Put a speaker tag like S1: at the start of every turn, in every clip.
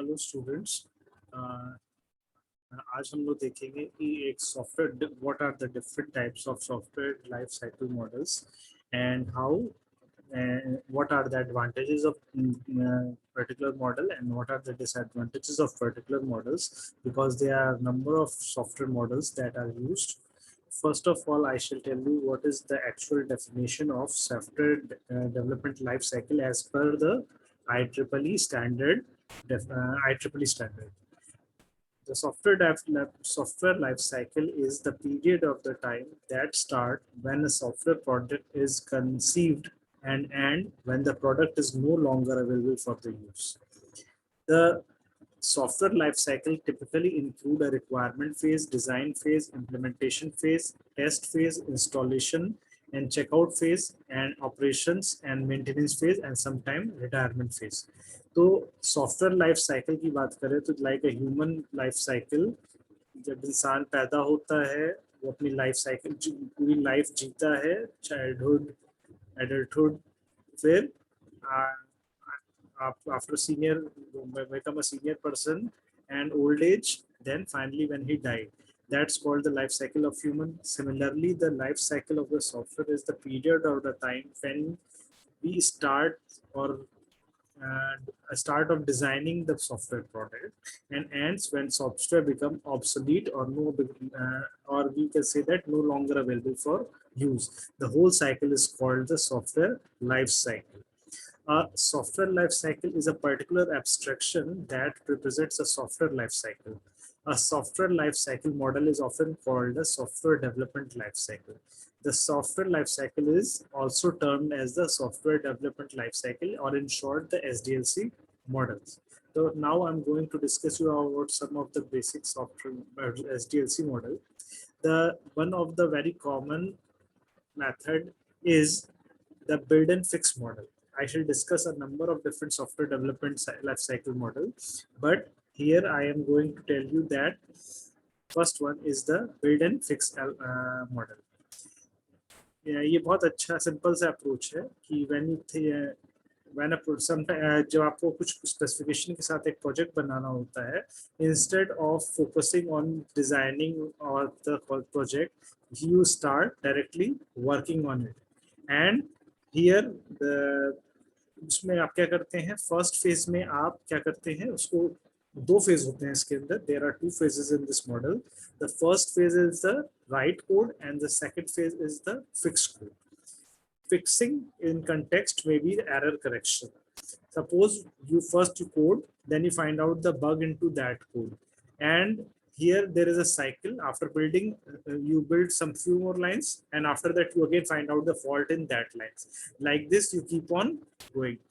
S1: Hello students. आज हम लोग देखेंगे कि एक software what are the different types of software life cycle models and how what are the advantages of particular model and what are the disadvantages of particular models, because there are a number of software models that are used. First of all, I shall tell you what is the actual definition of software development life cycle as per the IEEE standard. IEEE standard. The software life cycle is the period of the time that start when a software product is conceived and end when the product is no longer available for the use. The software life cycle typically include a requirement phase, design phase, implementation phase, test phase, installation and checkout phase, and operations and maintenance phase, and sometimes retirement phase. तो software life cycle की बात करें तो like a human life cycle, जब इंसान पैदा होता है वो अपनी लाइफ साइकिल पूरी लाइफ जीता है, चाइल्डहुड, एडल्टहुड, फिर after senior become a senior person and old age, then finally when he died. That's called the life cycle of human. Similarly, the life cycle of the software is the period or the time when we start or start of designing the software product and ends when software become obsolete or no or we can say that no longer available for use. The whole cycle is called the software life cycle. A software life cycle is a particular abstraction that represents a software life cycle. A software life cycle model is often called a software development life cycle. The software life cycle is also termed as the software development life cycle, or in short, the SDLC models. So now I'm going to discuss you about some of the basic software SDLC model. The one of the very common method is the build and fix model. I shall discuss a number of different software development life cycle model, but here I am going to tell you that first one is the build and fix model. ये बहुत अच्छा simple सा approach है कि जब आपको कुछ specification के साथ एक प्रोजेक्ट बनाना होता है, instead of focusing on designing और the project you start directly working on it. And here उसमें आप क्या करते हैं, फर्स्ट फेज में आप क्या करते हैं, उसको दो फेज होते हैं इसके अंदर. There are two phases in this model. The first phase is the write code and the second phase is the fix code. Fixing in context may be error correction. Suppose you first code, then you find out the bug into that code, and here there is a cycle. After building, you build some few more lines, and after that you again find out the fault in that lines. Like this you keep on going.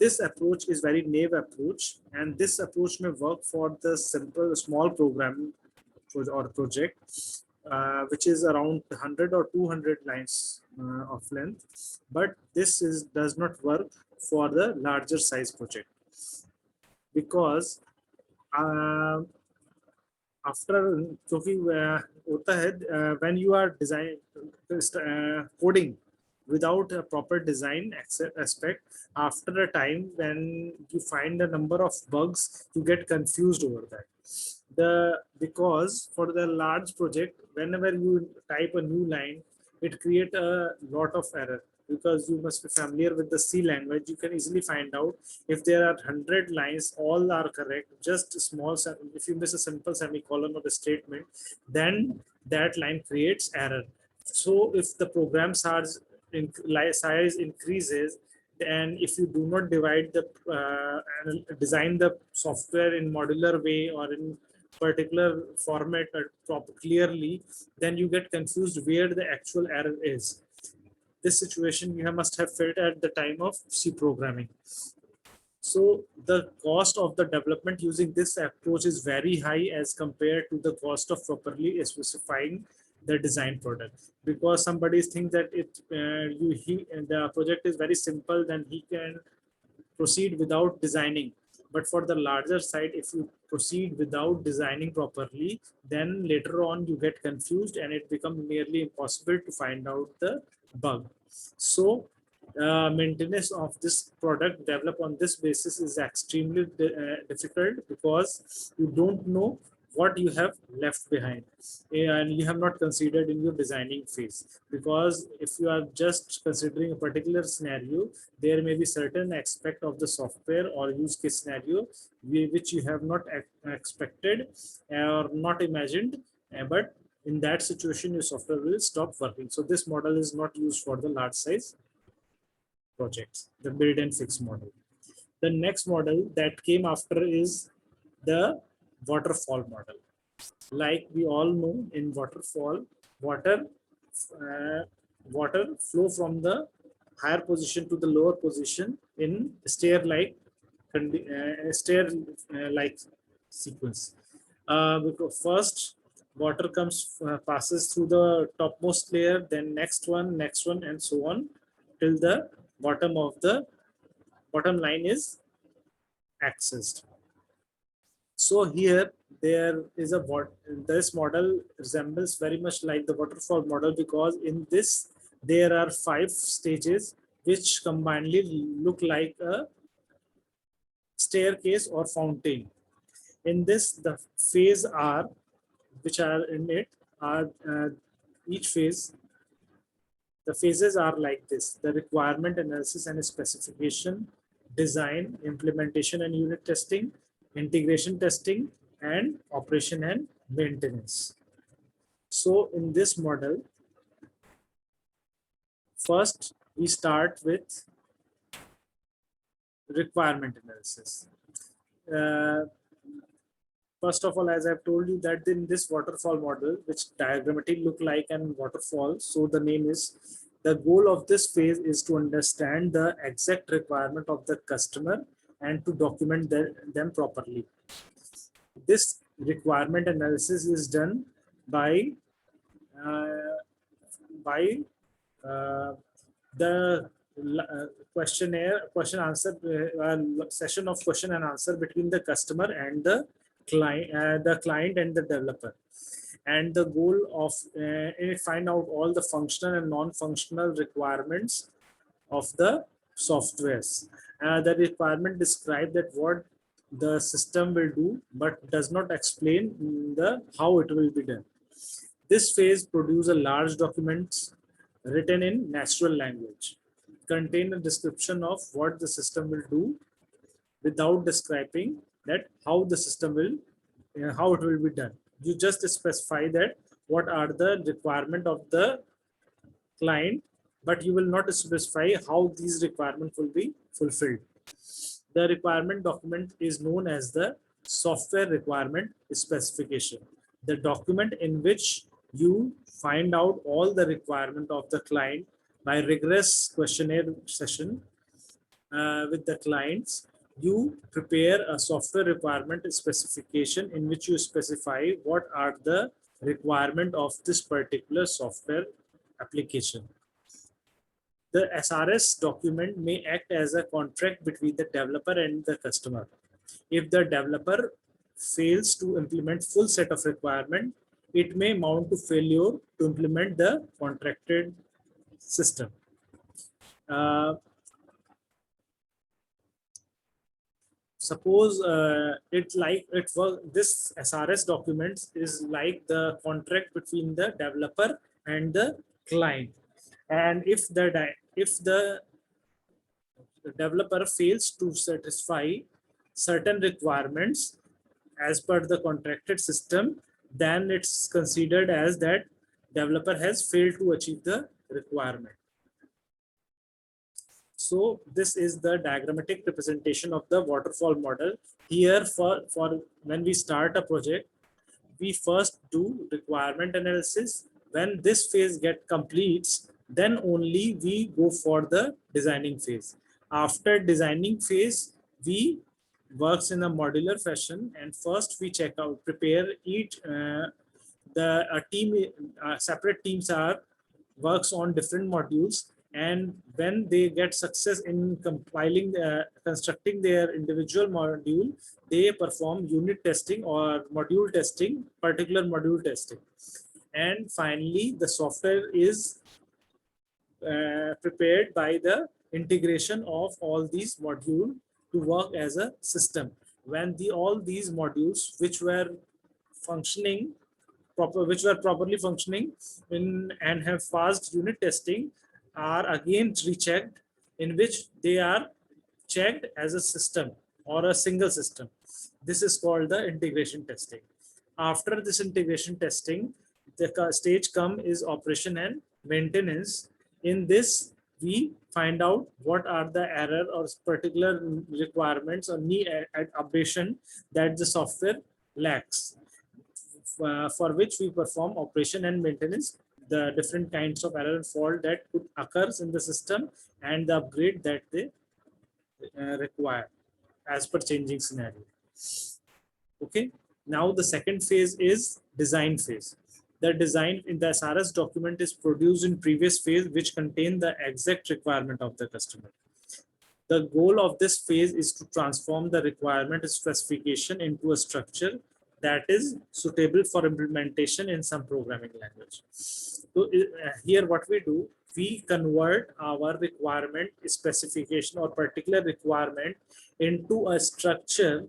S1: This approach is very naive approach, and this approach may work for the simple small program or project which is around 100 or 200 lines of length, but this does not work for the larger size project, because after क्योंकि होता है when you are coding without a proper design aspect, after a time when you find a number of bugs, you get confused over that. Because for the large project, whenever you type a new line, it create a lot of error, because you must be familiar with the C language. You can easily find out if there are 100 lines, all are correct, just small, if you miss a simple semicolon of a statement, then that line creates error. So if the program size increases, and if you do not divide the design the software in modular way or in particular format clearly, then you get confused where the actual error is. This situation you must have felt at the time of C programming. So the cost of the development using this approach is very high as compared to the cost of properly specifying the design product, because somebody thinks that the project is very simple, then he can proceed without designing. But for the larger site, if you proceed without designing properly, then later on you get confused and it becomes nearly impossible to find out the bug. So maintenance of this product developed on this basis is extremely difficult, because you don't know what you have left behind, and you have not considered in your designing phase. Because if you are just considering a particular scenario, there may be certain aspect of the software or use case scenario which you have not expected or not imagined, but in that situation your software will stop working. So this model is not used for the large size projects, the build and fix model. The next model that came after is the waterfall model. Like we all know, in waterfall, water uh, water flow from the higher position to the lower position in stair like sequence. Because first water passes through the topmost layer, then next one, and so on till the bottom of the bottom line is accessed. So here there is a this model resembles very much like the waterfall model, because in this there are 5 stages which combinedly look like a staircase or fountain. In this, the phase R which are in it are each phase. The phases are like this: the requirement analysis and specification, design, implementation and unit testing, integration testing, and operation and maintenance. So in this model, first we start with requirement analysis. Uh, First of all, as I've told you that in this waterfall model, which diagrammatically look like an waterfall, so the name is, the goal of this phase is to understand the exact requirement of the customer and to document them properly. This requirement analysis is done by uh, by the question answer session of question and answer between the customer and the client and the developer. And the goal of find out all the functional and non-functional requirements of the softwares. The requirement describe that what the system will do, but does not explain the how it will be done. This phase produce a large documents written in natural language, contain a description of what the system will do without describing that how the system will, how it will be done. You just specify that what are the requirement of the client, but you will not specify how these requirements will be fulfilled. The requirement document is known as the software requirement specification, the document in which you find out all the requirement of the client by rigorous questionnaire session with the clients. You prepare a software requirement specification in which you specify what are the requirement of this particular software application. The SRS document may act as a contract between the developer and the customer. If the developer fails to implement full set of requirement, it may amount to failure to implement the contracted system. Suppose this SRS documents is like the contract between the developer and the client. And if the developer fails to satisfy certain requirements as per the contracted system, then it's considered as that developer has failed to achieve the requirement. So this is the diagrammatic representation of the waterfall model. Here for when we start a project, we first do requirement analysis. When this phase completes, then only we go for the designing phase. After designing phase, we works in a modular fashion, and first we prepare each separate teams are works on different modules, and when they get success in constructing their individual module, they perform unit testing or module testing, particular module testing. And finally the software is prepared by the integration of all these modules to work as a system. When all these modules which were functioning which were properly functioning in and have passed unit testing are again rechecked, in which they are checked as a system or a single system. This is called the integration testing. After this integration testing, the stage come is operation and maintenance. In this, we find out what are the error or particular requirements or need updation that the software lacks, for which we perform operation and maintenance, the different kinds of error and fault that could occurs in the system, and the upgrade that they require as per changing scenario. Okay. Now the second phase is design phase. The design in the SRS document is produced in previous phase, which contain the exact requirement of the customer. The goal of this phase is to transform the requirement specification into a structure that is suitable for implementation in some programming language. So here what we do, we convert our requirement specification or particular requirement into a structure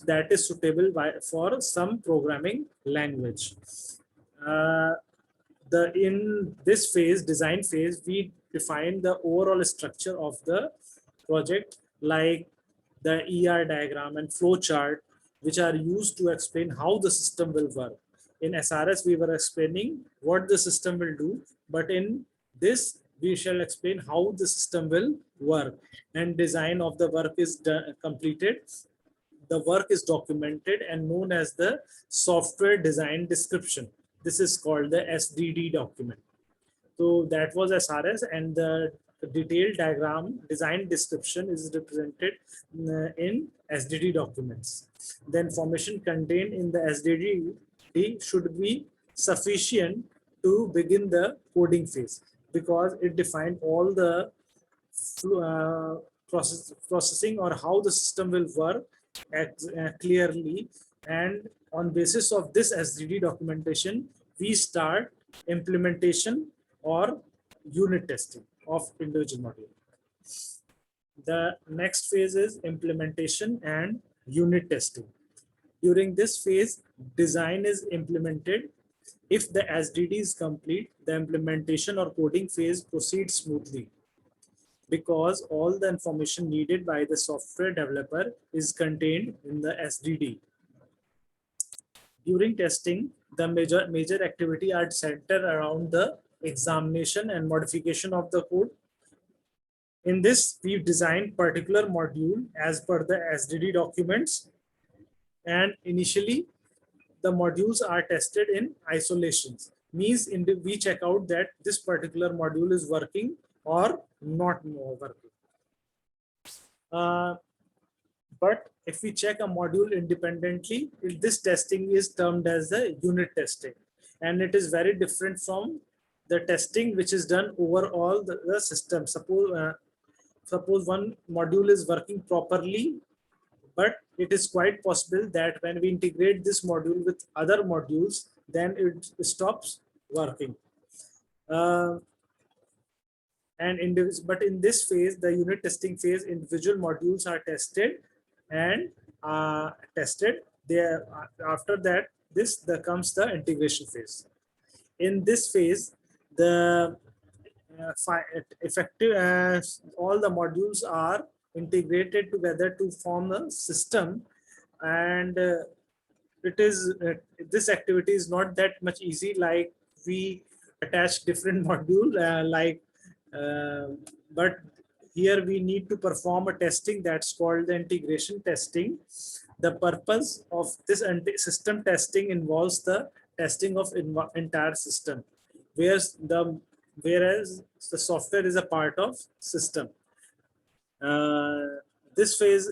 S1: that is suitable for some programming language. In this phase, design phase, we define the overall structure of the project, like the ER diagram and flow chart, which are used to explain how the system will work. In SRS, we were explaining what the system will do, but in this, we shall explain how the system will work, and design of the work is completed. The work is documented and known as the software design description. This is called the SDD document. So that was SRS, and the detailed diagram design description is represented in SDD documents. The information contained in the SDD should be sufficient to begin the coding phase, because it defined all the processing or how the system will work clearly. And on basis of this SDD documentation, we start implementation or unit testing of individual module. The next phase is implementation and unit testing. During this phase, design is implemented. If the SDD is complete, the implementation or coding phase proceeds smoothly, because all the information needed by the software developer is contained in the SDD. During testing, the major activity are centered around the examination and modification of the code. In this, we've designed particular module as per the SDD documents, and initially the modules are tested in isolations. Means we check out that this particular module is working or not working. But if we check a module independently, this testing is termed as the unit testing, and it is very different from the testing which is done overall the system. Suppose one module is working properly, but it is quite possible that when we integrate this module with other modules, then it stops working. But in this phase, the unit testing phase, individual modules are tested and tested. There, after that, comes the integration phase. In this phase, the all the modules are integrated together to form a system, and this activity is not that much easy. Like we attach different module, but here we need to perform a testing that's called the integration testing. The purpose of this system testing involves the testing of entire system, whereas the software is a part of system. This phase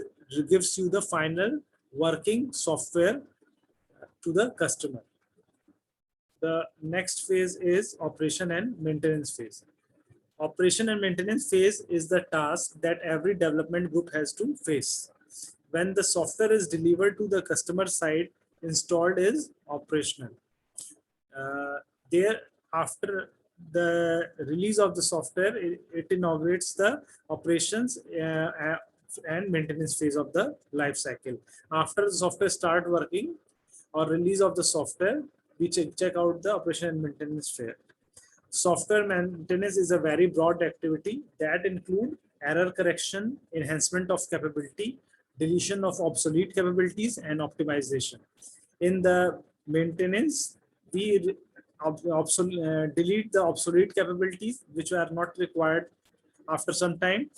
S1: gives you the final working software to the customer. The next phase is operation and maintenance phase. Operation and maintenance phase is the task that every development group has to face. When the software is delivered to the customer side, installed is operational. Thereafter, the release of the software, it inaugurates the operations and maintenance phase of the life cycle. After the software start working or release of the software, we check out the operation and maintenance phase. Software maintenance is a very broad activity that include error correction, enhancement of capability, deletion of obsolete capabilities, and optimization. In the maintenance, we delete the obsolete capabilities which are not required after some time.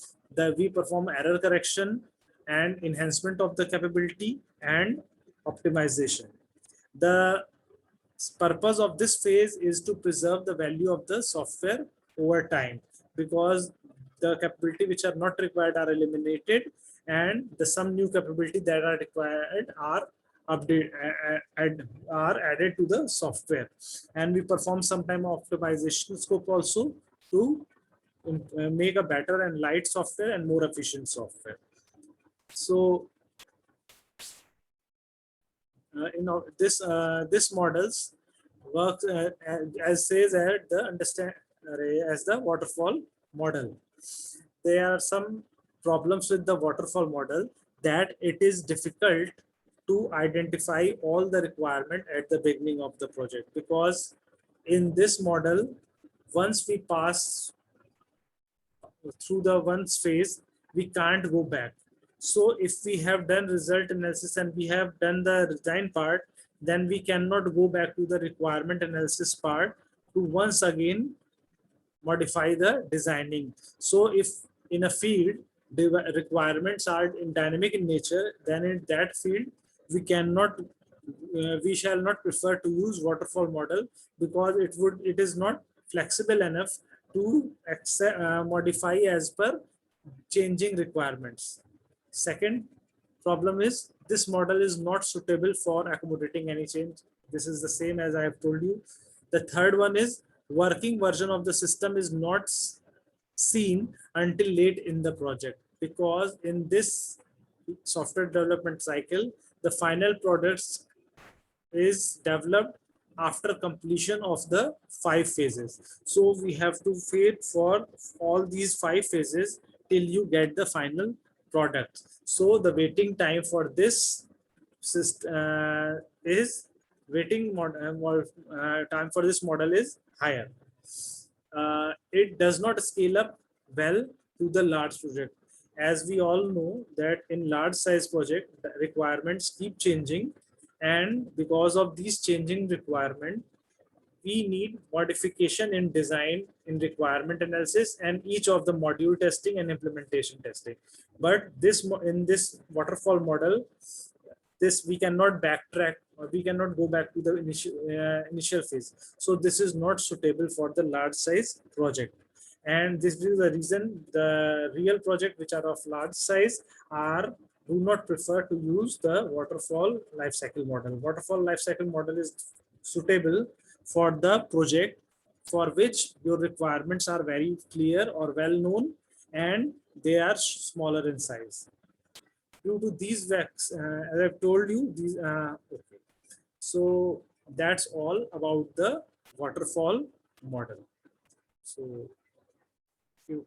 S1: We perform error correction and enhancement of the capability and optimization. The purpose of this phase is to preserve the value of the software over time, because the capability which are not required are eliminated, and the some new capability that are required are are added to the software. And we perform some time optimization scope also to make a better and light software and more efficient software. So this models works as says at the understand as the waterfall model. There are some problems with the waterfall model, that it is difficult to identify all the requirement at the beginning of the project, because in this model, once we pass through the once phase, we can't go back. So if we have done result analysis and we have done the design part, then we cannot go back to the requirement analysis part to once again modify the designing. So if in a field the requirements are in dynamic in nature, then in that field we cannot we shall not prefer to use waterfall model, because it is not flexible enough to accept, modify as per changing requirements. Second problem is this model is not suitable for accommodating any change. This is the same as I have told you. The third one is working version of the system is not seen until late in the project, because in this software development cycle, the final products is developed after completion of the 5 phases. So we have to wait for all these 5 phases till you get the final product. So the waiting time for this is time for this model is higher. It does not scale up well to the large project. As we all know that in large size project, the requirements keep changing, and because of these changing requirement, we need modification in design, in requirement analysis, and each of the module testing and implementation testing. But in this waterfall model, this we cannot backtrack, or we cannot go back to the initial phase. So this is not suitable for the large size project. And this is the reason the real project which are of large size are do not prefer to use the waterfall life cycle model. Waterfall life cycle model is suitable for the project for which your requirements are very clear or well known, and they are smaller in size. Due to these facts, as I've told you, okay. So that's all about the waterfall model. So, you